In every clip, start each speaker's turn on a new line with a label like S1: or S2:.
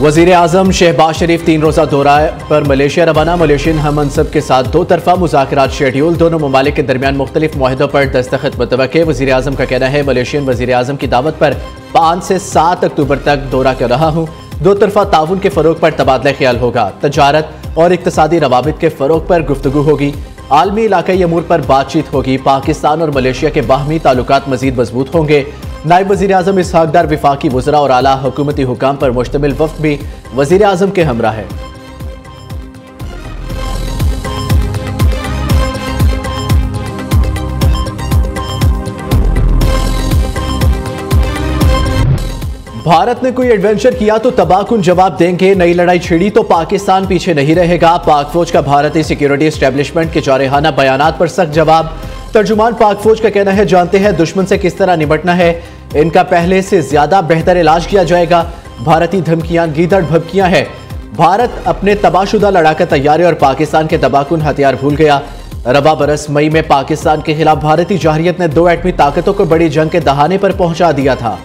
S1: वजीर आजम शहबाज शरीफ 3 रोज़ा दौरा पर मलेशिया रवाना। मलेशियन हम मनसब के साथ 2 तरफा मुज़ाकरात शेड्यूल। दोनों ममालिक के दरमियान मुख्तलिफ मुआहदों पर दस्तखत मुतवक्के। वजीर आजम का कहना है मलेशियन वजीर आजम की दावत पर 5 से 7 अक्टूबर तक दौरा कर रहा हूँ। 2 तरफा ताउन के फ़रोग पर तबादला ख्याल होगा। तजारत और इक्तसादी रवाबित के फ़रोग पर गुफ्तगू होगी। आलमी इलाकाई अमूर पर बातचीत होगी। पाकिस्तान और मलेशिया के बाहमी ताल्लुकात मजीद मजबूत होंगे। नायब वज़ीर आज़म इसहाक डार विफाकी वज़रा और आला हुकूमती हुकाम पर मुश्तमिल वफ़द भी वज़ीर आज़म के हमरा है। भारत ने कोई एडवेंचर किया तो तबाहकुन जवाब देंगे। नई लड़ाई छिड़ी तो पाकिस्तान पीछे नहीं रहेगा। पाक फौज का भारतीय सिक्योरिटी एस्टेब्लिशमेंट के जारहाना बयानात पर सख्त जवाब। तर्जुमान पाक फौज का कहना है जानते हैं दुश्मन से किस तरह निपटना है। इनका पहले से ज्यादा बेहतर इलाज किया जाएगा। भारतीय धमकियां गीदड़ भभकियां हैं। भारत अपने तबाहशुदा लड़ाका तैयारे और पाकिस्तान के तबाहकुन हथियार भूल गया। रबा बरस मई में पाकिस्तान के खिलाफ भारतीय जारहियत ने 2 एटमी ताकतों को बड़ी जंग के दहाने पर पहुंचा दिया था।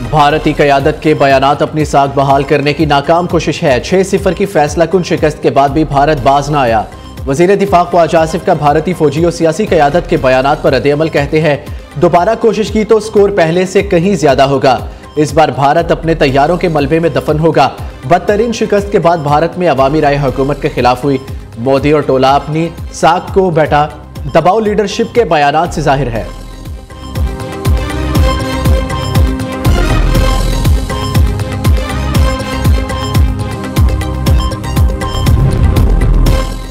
S1: भारतीय क़यादत के बयानात अपनी साख बहाल करने की नाकाम कोशिश है। 6-0 की फैसलाकुन शिकस्त के बाद भी भारत बाज न आया। वज़ीर दिफा ख्वाजा आसिफ का भारतीय फौजी और सियासी क़यादत के बयानात पर रद्द-ए-अमल कहते हैं दोबारा कोशिश की तो स्कोर पहले से कहीं ज्यादा होगा। इस बार भारत अपने तैयारों के मलबे में दफन होगा। बदतरीन शिकस्त के बाद भारत में अवामी राय हुकूमत के खिलाफ हुई। मोदी और टोला अपनी साख को बैठा दबाव लीडरशिप के बयानात से जाहिर है।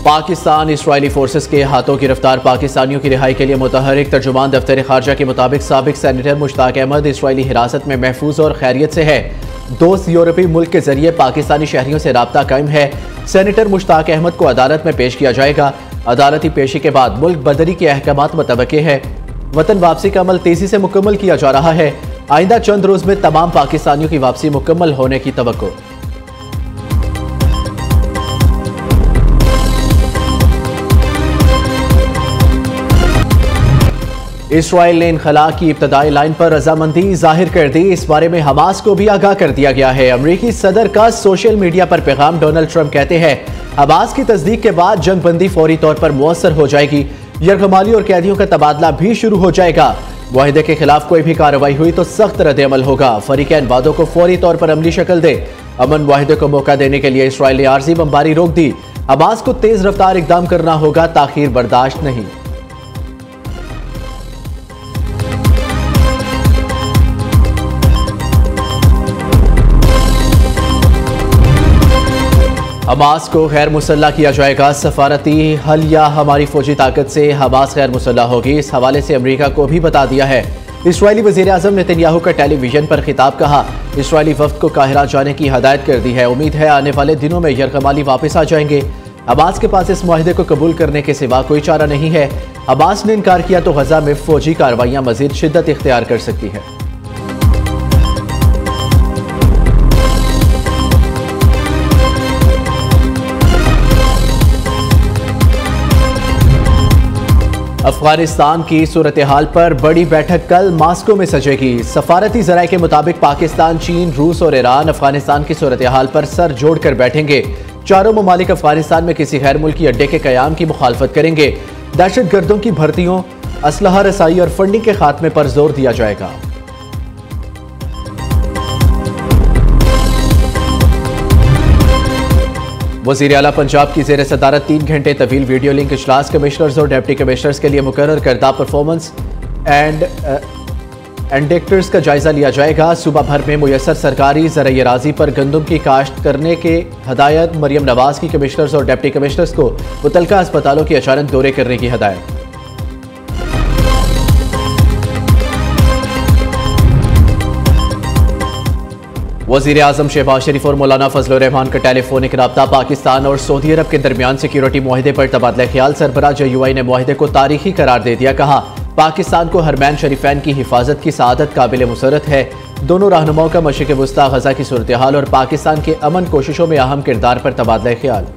S1: पाकिस्तान इसराइली फोर्सेस के हाथों गिरफ्तार पाकिस्तानियों की रिहाई के लिए मुतहरिक। तर्जुमान दफ्तर खारजा के मुताबिक साबिक सेनेटर मुश्ताक अहमद इसराइली हिरासत में महफूज और खैरियत से है। दोस्त यूरोपीय मुल्क के जरिए पाकिस्तानी शहरियों से राब्ता कायम है। सेनेटर मुश्ताक अहमद को अदालत में पेश किया जाएगा। अदालती पेशी के बाद मुल्क बदरी के अहकामात मुतवक्के है। वतन वापसी का अमल तेजी से मुकम्मल किया जा रहा है। आइंदा चंद रोज में तमाम पाकिस्तानियों की वापसी मुकम्मल होने की तवक्को। इसराइल ने इनखला की इब्तदाई लाइन पर रजामंदी जाहिर कर दी। इस बारे में हमास को भी आगाह कर दिया गया है। अमरीकी सदर का सोशल मीडिया पर पैगाम। डोनाल्ड ट्रंप कहते हैं हमास की तस्दीक के बाद जंग बंदी फौरी तौर पर मुअस्सर हो जाएगी। यरगमाली और कैदियों का तबादला भी शुरू हो जाएगा। मुआहिदे के खिलाफ कोई भी कार्रवाई हुई तो सख्त रद्द-ए-अमल होगा। फरीकैन वादों को फौरी तौर पर अमली शक्ल दे। अमन मुआहिदे को मौका देने के लिए इसराइल ने आर्जी बमबारी रोक दी। हमास को तेज रफ्तार इकदाम करना होगा। ताखीर बर्दाश्त नहीं। हमास को गैर मुसल्ला किया जाएगा। सफारती हल या हमारी फौजी ताकत से हमास गैर मुसल्ला होगी। इस हवाले से अमेरिका को भी बता दिया है। इसराइली वज़ीर आज़म नेतन्याहू का टेलीविजन पर खिताब। कहा इसराइली वफ्द को काहिरा जाने की हदायत कर दी है। उम्मीद है आने वाले दिनों में यरगमाली वापस आ जाएंगे। हमास के पास इस मुआहिदे को कबूल करने के सिवा कोई चारा नहीं है। हमास ने इनकार किया तो गजा में फौजी कार्रवाइयाँ मजीद शिद्दत इख्तियार कर सकती है। अफगानिस्तान की सूरत हाल पर बड़ी बैठक कल मास्को में सजेगी। सफारती जराये के मुताबिक पाकिस्तान, चीन, रूस और ईरान अफगानिस्तान की सूरत हाल पर सर जोड़कर बैठेंगे। चारों ममालिक अफगानिस्तान में किसी गैर मुल्की अड्डे के कयाम की मुखालफत करेंगे। दहशत गर्दों की भर्तियों, असलहा रसाई और फंडिंग के खात्मे पर जोर दिया जाएगा। वज़ीर आला पंजाब की ज़ेर सदारत 3 घंटे तवील वीडियो लिंक इजलास कमिश्नर्स और डिप्टी कमिश्नर्स के लिए मुकर्रर करदा परफॉर्मेंस एंड इंडिकेटर्स का जायजा लिया जाएगा। सूबा भर में मुयसर सरकारी ज़राए राज़ी पर गंदम की काश्त करने के हदायत। मरियम नवाज की कमिश्नर्स और डिप्टी कमिश्नर्स को मुतलका अस्पतालों की अचानक दौरे करने की हदायत। वज़ीर आज़म शहबाज शरीफ और मौलाना फजल रहमान का टेलीफोनिक रब्ता। पाकिस्तान और सऊदी अरब के दरमियान सिक्योरिटी मुआहिदे पर तबादला ख्याल। सरबराह JUI ने मुआहिदे को तारीखी करार दे दिया। कहा पाकिस्तान को हरमैन शरीफैन की हिफाजत की सआदत काबिल मुसरत है। दोनों रहनुमाओं का मशरिक़ वस्ता, गजा की सूरत हाल और पाकिस्तान के अमन कोशिशों में अहम किरदार पर तबादला ख्याल।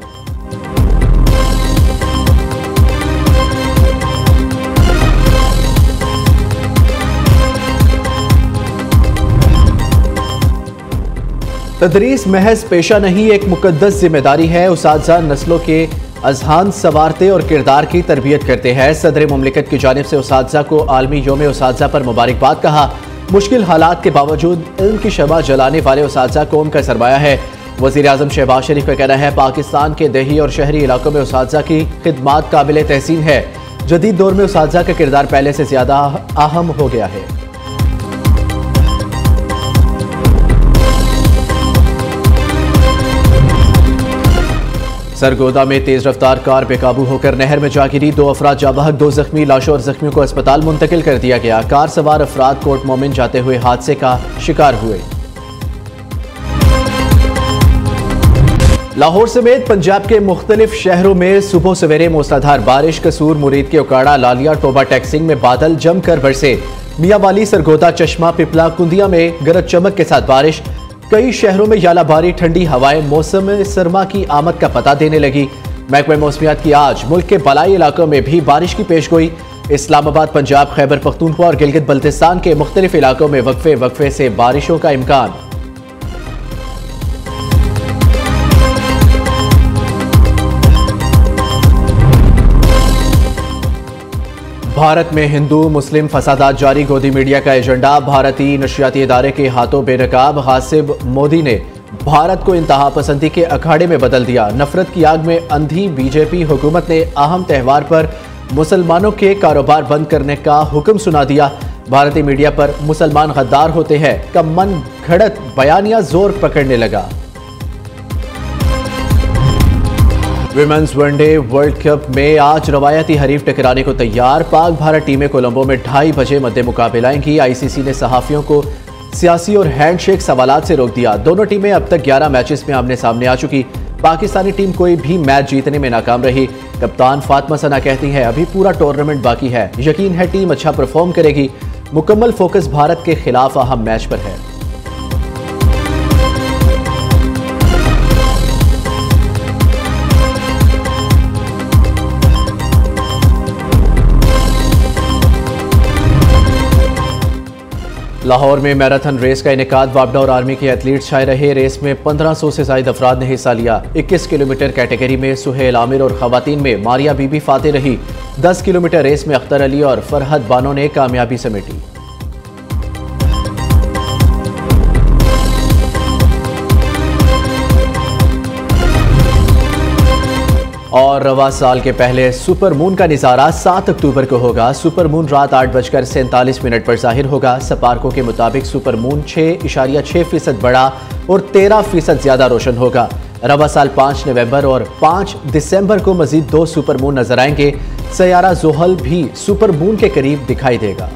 S1: तदरीस महज पेशा नहीं, एक मुकद्दस जिम्मेदारी है। उसातिज़ा नस्लों के अज़हान संवारते और किरदार की तरबियत करते हैं। सदर मुमलिकत की जानिब से उसातिज़ा को आलमी यौम उसातिज़ा पर मुबारकबाद कहा। मुश्किल हालात के बावजूद इल्म की शमा जलाने वाले उसातिज़ा कौम का सरमाया है। वज़ीर-ए-आज़म शहबाज शरीफ का कहना है, पाकिस्तान के देही और शहरी इलाकों में उसातिज़ा की खिदमात काबिल तहसीन है। जदीद दौर में उसातिज़ा का किरदार पहले से ज़्यादा अहम हो गया है। सरगोदा में तेज रफ्तार कार बेकाबू होकर नहर में जा गिरी। 2 अफराद जाँ बहक, 2 जख्मी। लाशों और जख्मियों को अस्पताल मुंतकिल कर दिया गया। कार सवार अफराद कोट मोमिन जाते हुए हादसे का शिकार हुए। लाहौर समेत पंजाब के मुख्तलिफ शहरों में सुबह सवेरे मूसलाधार बारिश। कसूर, मुरीद के उकाड़ा, लालिया, टोबा टेक्सिंग में बादल जमकर बरसे। मियांवाली, सरगोदा, चश्मा, पिपला, कुंदिया में गरज चमक के साथ बारिश। कई शहरों में यालाबारी, ठंडी हवाएं मौसम सरमा की आमद का पता देने लगी। महकमा मौसमियात की आज मुल्क के बलाई इलाकों में भी बारिश की पेशगोई। इस्लामाबाद, पंजाब, खैबर पख्तूनख्वा और गिलगित बल्तिस्तान के मुख्तलिफ इलाकों में वक्फे वक्फे से बारिशों का इम्कान। भारत में हिंदू मुस्लिम फसादात जारी। गोदी मीडिया का एजेंडा भारतीय नशियाती इदारे के हाथों बेनकाब। हासिब मोदी ने भारत को इंतहा पसंदी के अखाड़े में बदल दिया। नफरत की आग में अंधी बीजेपी हुकूमत ने अहम त्यौहार पर मुसलमानों के कारोबार बंद करने का हुक्म सुना दिया। भारतीय मीडिया पर मुसलमान गद्दार होते हैं का मन घड़त बयानिया जोर पकड़ने लगा। विमेंस वनडे वर्ल्ड कप में आज रवायती हरीफ टकराने को तैयार। पाक भारत टीमें कोलंबो में 2:30 बजे मद्दे मुकाबलाएंगी। आईसीसी ने सहाफियों को सियासी और हैंडशेक सवालात से रोक दिया। दोनों टीमें अब तक 11 मैचेस में आमने सामने आ चुकी। पाकिस्तानी टीम कोई भी मैच जीतने में नाकाम रही। कप्तान फातिमा सना कहती हैं, अभी पूरा टूर्नामेंट बाकी है, यकीन है टीम अच्छा परफॉर्म करेगी। मुकम्मल फोकस भारत के खिलाफ अहम मैच पर है। लाहौर में मैराथन रेस का इनेकाद। वापडा और आर्मी के एथलीट्स छाए रहे। रेस में 1500 से ज्यादा अफराद ने हिस्सा लिया। 21 किलोमीटर कैटेगरी में सुहेल आमिर और खवातीन में मारिया बीबी फाते रही। 10 किलोमीटर रेस में अख्तर अली और फरहद बानो ने कामयाबी समेटी। और रवा साल के पहले सुपर मून का नज़ारा 7 अक्टूबर को होगा। सुपर मून रात 8:47 पर जाहिर होगा। सपारकों के मुताबिक सुपर मून 6.6% बड़ा और 13% ज्यादा रोशन होगा। रवा साल 5 नवंबर और 5 दिसंबर को मजीद 2 सुपर मून नजर आएंगे। सयारा ज़ोहल भी सुपर मून के करीब दिखाई देगा।